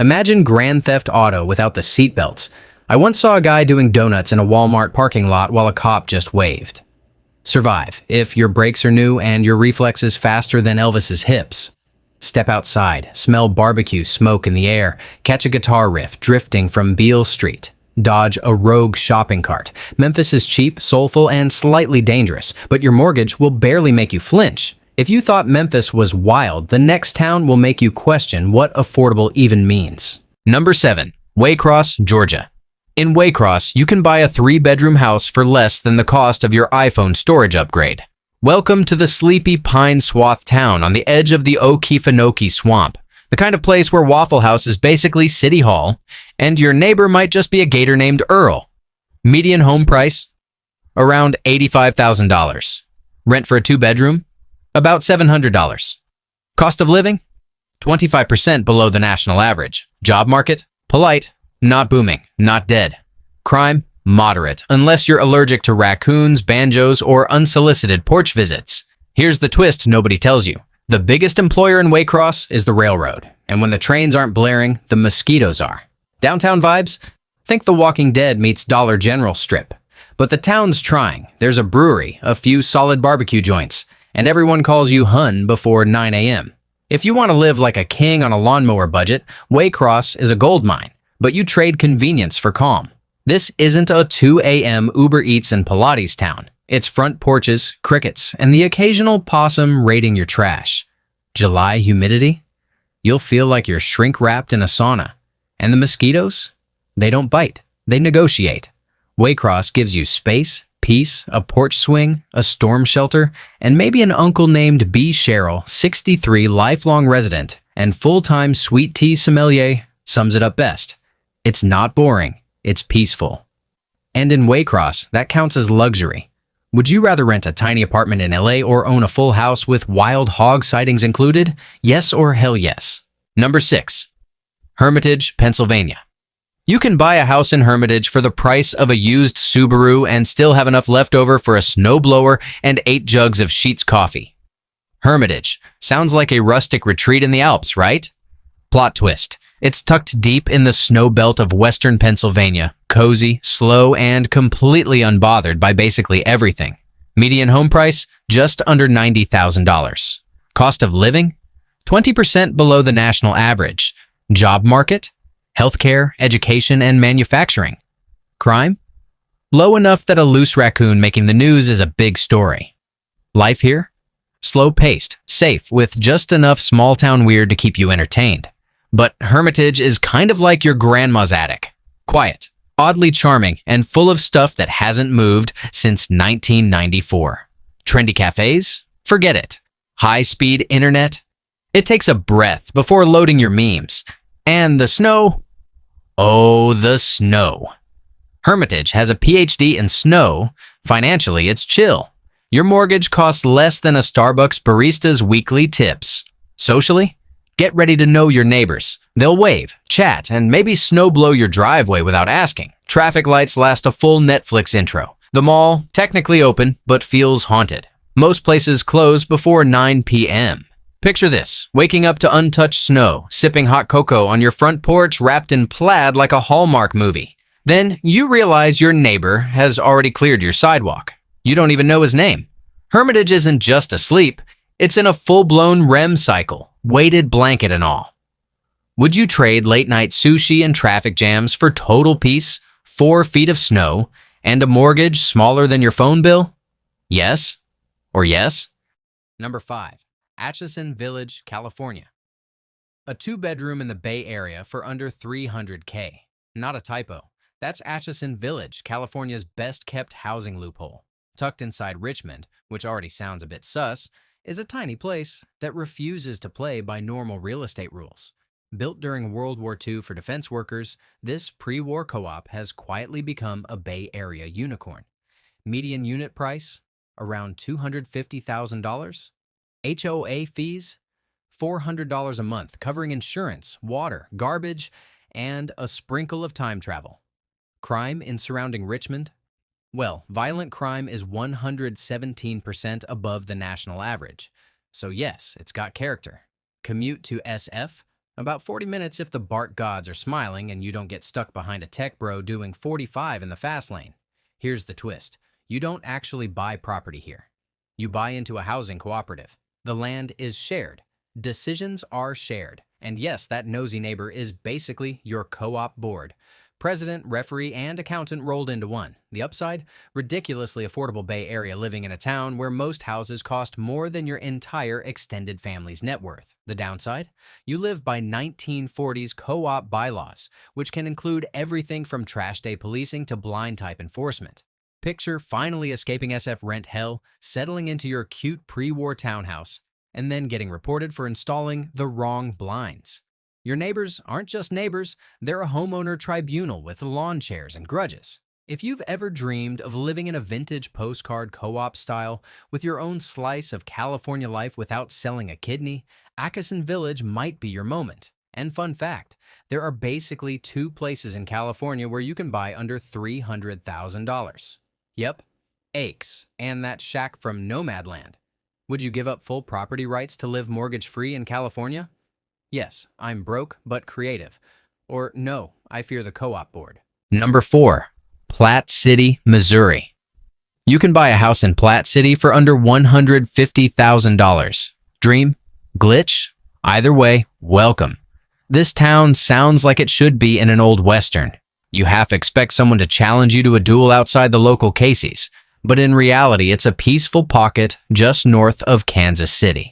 Imagine Grand Theft Auto without the seatbelts. I once saw a guy doing donuts in a Walmart parking lot while a cop just waved. Survive if your brakes are new and your reflexes faster than Elvis's hips. Step outside, smell barbecue smoke in the air, catch a guitar riff drifting from Beale Street. Dodge a rogue shopping cart. Memphis is cheap, soulful, and slightly dangerous, but your mortgage will barely make you flinch. If you thought Memphis was wild, the next town will make you question what affordable even means. Number 7. Waycross, Georgia. In Waycross, you can buy a 3-bedroom house for less than the cost of your iPhone storage upgrade. Welcome to the sleepy Pine Swath town on the edge of the Okefenokee Swamp, the kind of place where Waffle House is basically City Hall, and your neighbor might just be a gator named Earl. Median home price? Around $85,000. Rent for a 2-bedroom? About $700. Cost of living? 25% below the national average. Job market? Polite. Not booming. Not dead. Crime? Moderate, unless you're allergic to raccoons, banjos, or unsolicited porch visits. Here's the twist nobody tells you. The biggest employer in Waycross is the railroad, and when the trains aren't blaring, the mosquitoes are. Downtown vibes? Think The Walking Dead meets Dollar General strip. But the town's trying. There's a brewery, a few solid barbecue joints, and everyone calls you hun before 9 a.m. If you want to live like a king on a lawnmower budget, Waycross is a gold mine, but you trade convenience for calm. This isn't a 2 a.m. Uber Eats and Pilates town. It's front porches, crickets, and the occasional possum raiding your trash. July humidity? You'll feel like you're shrink-wrapped in a sauna. And the mosquitoes? They don't bite. They negotiate. Waycross gives you space, peace, a porch swing, a storm shelter, and maybe an uncle named B. Cheryl, 63, lifelong resident, and full-time sweet tea sommelier, sums it up best. It's not boring. It's peaceful. And in Waycross, that counts as luxury. Would you rather rent a tiny apartment in LA or own a full house with wild hog sightings included? Yes or hell yes. Number 6. Hermitage, Pennsylvania. You can buy a house in Hermitage for the price of a used Subaru and still have enough left over for a snowblower and 8 jugs of Sheetz coffee. Hermitage. Sounds like a rustic retreat in the Alps, right? Plot twist. It's tucked deep in the snow belt of western Pennsylvania, cozy, slow, and completely unbothered by basically everything. Median home price? Just under $90,000. Cost of living? 20% below the national average. Job market? Healthcare, education, and manufacturing. Crime? Low enough that a loose raccoon making the news is a big story. Life here? Slow-paced, safe, with just enough small-town weird to keep you entertained. But Hermitage is kind of like your grandma's attic. Quiet, oddly charming, and full of stuff that hasn't moved since 1994. Trendy cafes? Forget it. High-speed internet? It takes a breath before loading your memes. And the snow? Oh, the snow. Hermitage has a PhD in snow. Financially, it's chill. Your mortgage costs less than a Starbucks barista's weekly tips. Socially? Get ready to know your neighbors. They'll wave, chat, and maybe snow blow your driveway without asking. Traffic lights last a full Netflix intro. The mall, technically open, but feels haunted. Most places close before 9 p.m. Picture this, waking up to untouched snow, sipping hot cocoa on your front porch wrapped in plaid like a Hallmark movie. Then you realize your neighbor has already cleared your sidewalk. You don't even know his name. Hermitage isn't just asleep, it's in a full-blown REM cycle. Weighted blanket and all. Would you trade late-night sushi and traffic jams for total peace, 4 feet of snow, and a mortgage smaller than your phone bill? Yes or yes? Number 5. Atchison Village, California. A 2-bedroom in the Bay Area for under $300K. Not a typo. That's Atchison Village, California's best-kept housing loophole. Tucked inside Richmond, which already sounds a bit sus, is a tiny place that refuses to play by normal real estate rules. Built during World War II for defense workers, this pre-war co-op has quietly become a Bay Area unicorn. Median unit price? Around $250,000. HOA fees? $400 a month, covering insurance, water, garbage, and a sprinkle of time travel. Crime in surrounding Richmond? Well, violent crime is 117% above the national average. So yes, it's got character. Commute to SF? About 40 minutes if the BART gods are smiling and you don't get stuck behind a tech bro doing 45 in the fast lane. Here's the twist. You don't actually buy property here. You buy into a housing cooperative. The land is shared. Decisions are shared. And yes, that nosy neighbor is basically your co-op board. president, referee, and accountant rolled into one. The upside? Ridiculously affordable Bay Area living in a town where most houses cost more than your entire extended family's net worth. The downside? You live by 1940s co-op bylaws, which can include everything from trash day policing to blind type enforcement. Picture finally escaping SF rent hell, settling into your cute pre-war townhouse, and then getting reported for installing the wrong blinds. Your neighbors aren't just neighbors, they're a homeowner tribunal with lawn chairs and grudges. If you've ever dreamed of living in a vintage postcard co-op style with your own slice of California life without selling a kidney, Atchison Village might be your moment. And fun fact, there are basically 2 places in California where you can buy under $300,000. Yep, Aches, and that shack from Nomadland. Would you give up full property rights to live mortgage-free in California? Yes, I'm broke but creative. Or no, I fear the co-op board. Number 4. Platte City, Missouri. You can buy a house in Platte City for under $150,000. Dream? Glitch? Either way, welcome. This town sounds like it should be in an old western. You half expect someone to challenge you to a duel outside the local Casey's, but in reality, it's a peaceful pocket just north of Kansas City.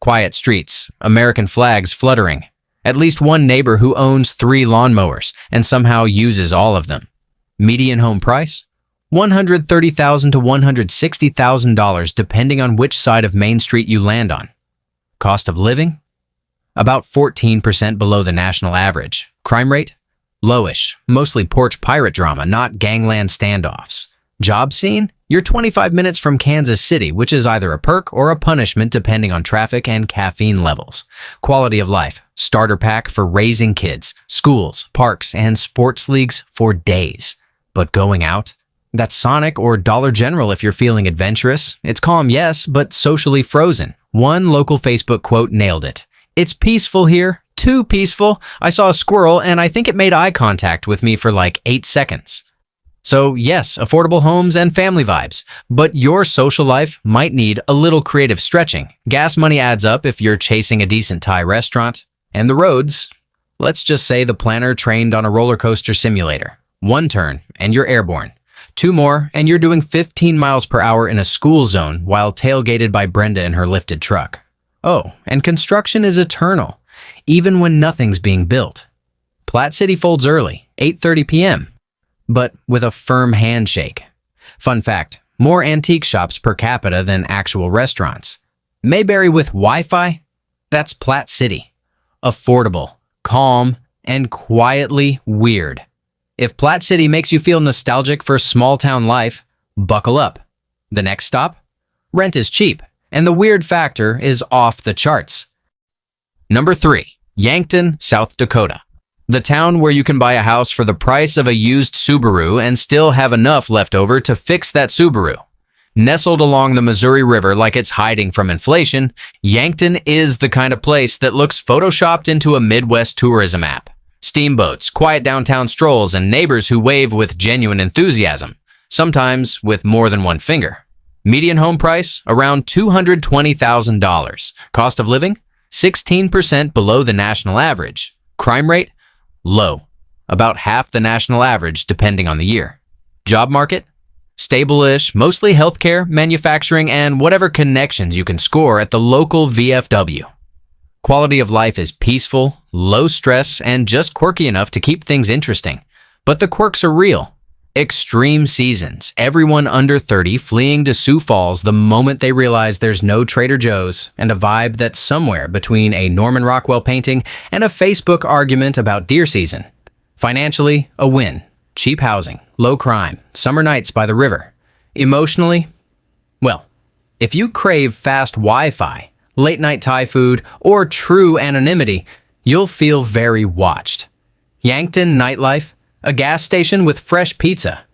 Quiet streets, American flags fluttering, at least one neighbor who owns 3 lawnmowers and somehow uses all of them. Median home price? $130,000 to $160,000 depending on which side of Main Street you land on. Cost of living? About 14% below the national average. Crime rate? Lowish, mostly porch pirate drama, not gangland standoffs. Job scene? You're 25 minutes from Kansas City, which is either a perk or a punishment depending on traffic and caffeine levels. Quality of life, starter pack for raising kids, schools, parks, and sports leagues for days. But going out? That's Sonic or Dollar General if you're feeling adventurous. It's calm, yes, but socially frozen. One local Facebook quote nailed it. It's peaceful here. Too peaceful. I saw a squirrel and I think it made eye contact with me for like 8 seconds. So yes, affordable homes and family vibes, but your social life might need a little creative stretching. Gas money adds up if you're chasing a decent Thai restaurant. And the roads, let's just say the planner trained on a roller coaster simulator. 1 turn and you're airborne. 2 more and you're doing 15 miles per hour in a school zone while tailgated by Brenda in her lifted truck. Oh, and construction is eternal, even when nothing's being built. Platte City folds early, 8:30 p.m., but with a firm handshake. Fun fact, more antique shops per capita than actual restaurants. Mayberry with Wi-Fi? That's Platte City. Affordable, calm, and quietly weird. If Platte City makes you feel nostalgic for small-town life, buckle up. The next stop? Rent is cheap, and the weird factor is off the charts. Number 3, Yankton, South Dakota. The town where you can buy a house for the price of a used Subaru and still have enough left over to fix that Subaru. Nestled along the Missouri River like it's hiding from inflation, Yankton is the kind of place that looks photoshopped into a Midwest tourism app. Steamboats, quiet downtown strolls, and neighbors who wave with genuine enthusiasm, sometimes with more than one finger. Median home price, around $220,000. Cost of living, 16% below the national average. Crime rate, low, about half the national average depending on the year. Job market, stable-ish, mostly healthcare, manufacturing, and whatever connections you can score at the local VFW. Quality of life is peaceful, low stress, and just quirky enough to keep things interesting. But the quirks are real. Extreme seasons, everyone under 30 fleeing to Sioux Falls the moment they realize there's no Trader Joe's, and a vibe that's somewhere between a Norman Rockwell painting and a Facebook argument about deer season. Financially, a win. Cheap housing, low crime, summer nights by the river. Emotionally, well, if you crave fast Wi-Fi, late-night Thai food, or true anonymity, you'll feel very watched. Yankton nightlife, a gas station with fresh pizza.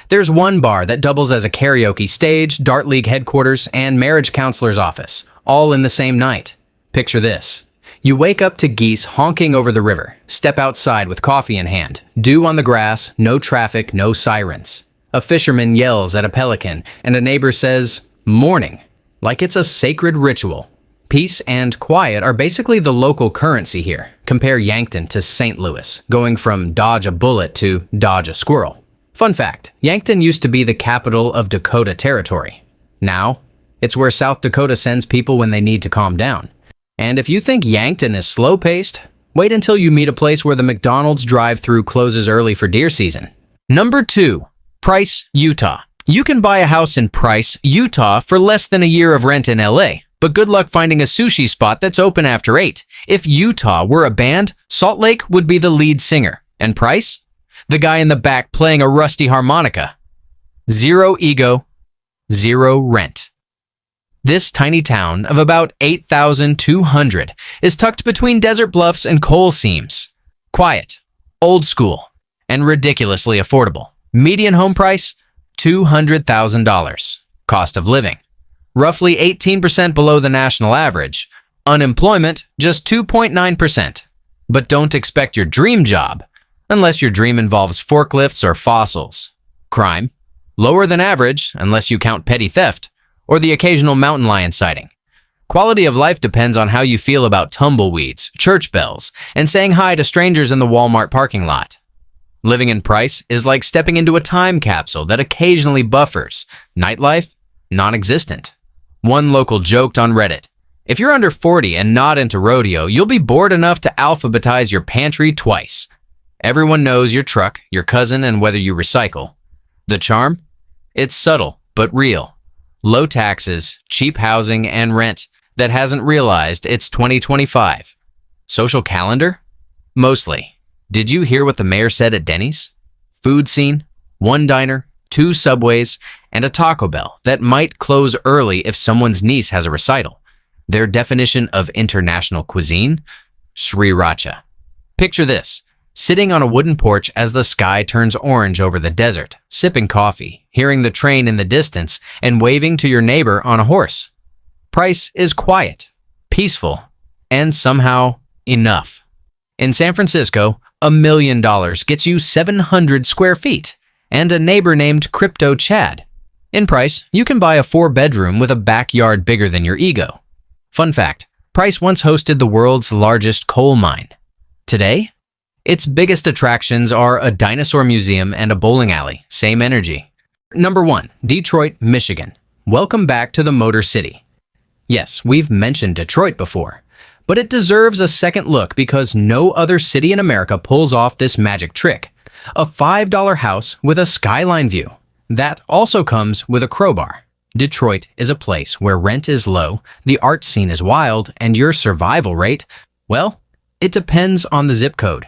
There's one bar that doubles as a karaoke stage, Dart League headquarters, and marriage counselor's office, all in the same night. Picture this. You wake up to geese honking over the river, step outside with coffee in hand, dew on the grass, no traffic, no sirens. A fisherman yells at a pelican, and a neighbor says, "Morning," like it's a sacred ritual. Peace and quiet are basically the local currency here. Compare Yankton to St. Louis, going from dodge a bullet to dodge a squirrel. Fun fact, Yankton used to be the capital of Dakota Territory. Now, it's where South Dakota sends people when they need to calm down. And if you think Yankton is slow-paced, wait until you meet a place where the McDonald's drive-thru closes early for deer season. Number 2. Price, Utah. You can buy a house in Price, Utah for less than a year of rent in LA. But good luck finding a sushi spot that's open after 8. If Utah were a band, Salt Lake would be the lead singer. And Price? The guy in the back playing a rusty harmonica. Zero ego, zero rent. This tiny town of about 8,200 is tucked between desert bluffs and coal seams. Quiet, old school, and ridiculously affordable. Median home price, $200,000. Cost of living, roughly 18% below the national average. Unemployment, just 2.9%. But don't expect your dream job, unless your dream involves forklifts or fossils. Crime, lower than average, unless you count petty theft, or the occasional mountain lion sighting. Quality of life depends on how you feel about tumbleweeds, church bells, and saying hi to strangers in the Walmart parking lot. Living in Price is like stepping into a time capsule that occasionally buffers. Nightlife, non-existent. One local joked on Reddit, if you're under 40 and not into rodeo, you'll be bored enough to alphabetize your pantry twice. Everyone knows your truck, your cousin, and whether you recycle. The charm? It's subtle, but real. Low taxes, cheap housing, and rent that hasn't realized it's 2025. Social calendar? Mostly. Did you hear what the mayor said at Denny's? Food scene, 1 diner, 2 Subways, and a Taco Bell that might close early if someone's niece has a recital. Their definition of international cuisine? Sriracha. Picture this, sitting on a wooden porch as the sky turns orange over the desert, sipping coffee, hearing the train in the distance, and waving to your neighbor on a horse. Price is quiet, peaceful, and somehow enough. In San Francisco, $1 million gets you 700 square feet and a neighbor named Crypto Chad. In Price, you can buy a 4-bedroom with a backyard bigger than your ego. Fun fact, Price once hosted the world's largest coal mine. Today, its biggest attractions are a dinosaur museum and a bowling alley, same energy. Number 1, Detroit, Michigan. Welcome back to the Motor City. Yes, we've mentioned Detroit before, but it deserves a second look because no other city in America pulls off this magic trick. A $5 house with a skyline view. That also comes with a crowbar. Detroit is a place where rent is low, the art scene is wild, and your survival rate, well, it depends on the zip code.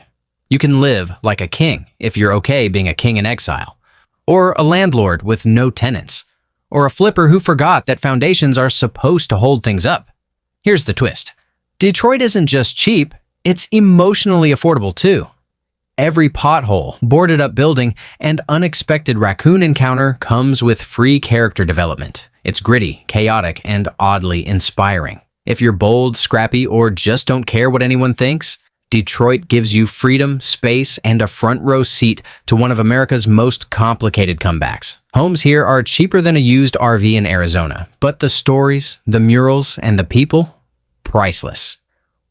You can live like a king if you're okay being a king in exile, or a landlord with no tenants, or a flipper who forgot that foundations are supposed to hold things up. Here's the twist. Detroit isn't just cheap, it's emotionally affordable too. Every pothole, boarded up building, and unexpected raccoon encounter comes with free character development. It's gritty, chaotic, and oddly inspiring. If you're bold, scrappy, or just don't care what anyone thinks, Detroit gives you freedom, space, and a front row seat to one of America's most complicated comebacks. Homes here are cheaper than a used RV in Arizona, but the stories, the murals, and the people, priceless.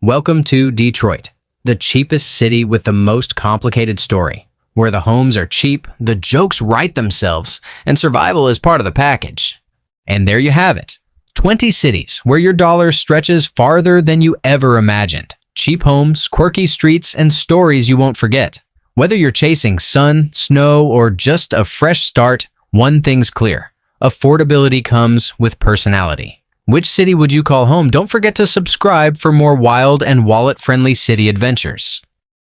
Welcome to Detroit, the cheapest city with the most complicated story, where the homes are cheap, the jokes write themselves, and survival is part of the package. And there you have it, 20 cities where your dollar stretches farther than you ever imagined. Cheap homes, quirky streets, and stories you won't forget. Whether you're chasing sun, snow, or just a fresh start, one thing's clear. Affordability comes with personality. Which city would you call home? Don't forget to subscribe for more wild and wallet-friendly city adventures.